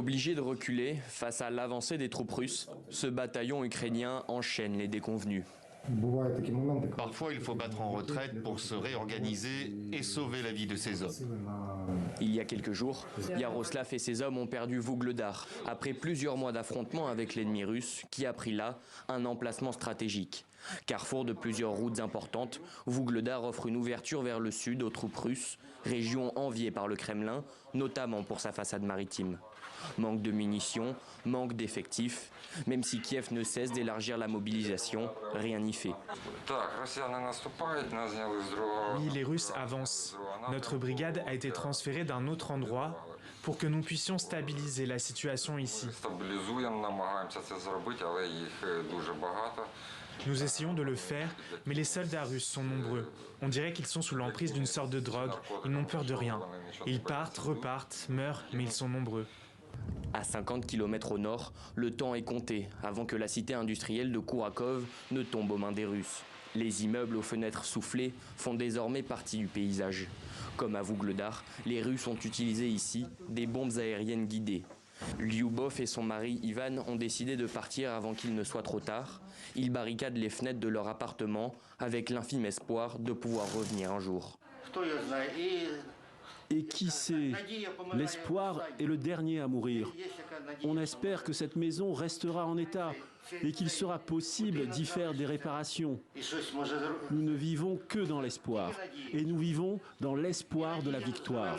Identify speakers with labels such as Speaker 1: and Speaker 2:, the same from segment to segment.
Speaker 1: Obligé de reculer face à l'avancée des troupes russes, ce bataillon ukrainien enchaîne les déconvenues.
Speaker 2: Parfois, il faut battre en retraite pour se réorganiser et sauver la vie de ses hommes.
Speaker 1: Il y a quelques jours, Yaroslav et ses hommes ont perdu Vuhledar après plusieurs mois d'affrontements avec l'ennemi russe qui a pris là un emplacement stratégique. Carrefour de plusieurs routes importantes, Vuhledar offre une ouverture vers le sud aux troupes russes, région enviée par le Kremlin, notamment pour sa façade maritime. Manque de munitions, manque d'effectifs, même si Kiev ne cesse d'élargir la mobilisation, rien n'y fait.
Speaker 3: Oui, les Russes avancent. Notre brigade a été transférée d'un autre endroit pour que nous puissions stabiliser la situation ici. Nous essayons de le faire, mais les soldats russes sont nombreux. On dirait qu'ils sont sous l'emprise d'une sorte de drogue. Ils n'ont peur de rien. Ils partent, repartent, meurent, mais ils sont nombreux.
Speaker 1: À 50 km au nord, le temps est compté avant que la cité industrielle de Kourakov ne tombe aux mains des Russes. Les immeubles aux fenêtres soufflées font désormais partie du paysage. Comme à Vuhledar, les Russes ont utilisé ici des bombes aériennes guidées. Lyubov et son mari Ivan ont décidé de partir avant qu'il ne soit trop tard. Ils barricadent les fenêtres de leur appartement avec l'infime espoir de pouvoir revenir un jour.
Speaker 4: Et qui sait, l'espoir est le dernier à mourir. On espère que cette maison restera en état et qu'il sera possible d'y faire des réparations. Nous ne vivons que dans l'espoir et nous vivons dans l'espoir de la victoire.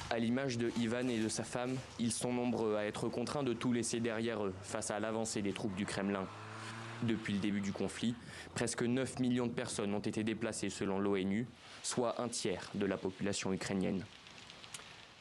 Speaker 1: À l'image de Ivan et de sa femme, ils sont nombreux à être contraints de tout laisser derrière eux face à l'avancée des troupes du Kremlin. Depuis le début du conflit, presque 9 millions de personnes ont été déplacées selon l'ONU, soit un tiers de la population ukrainienne.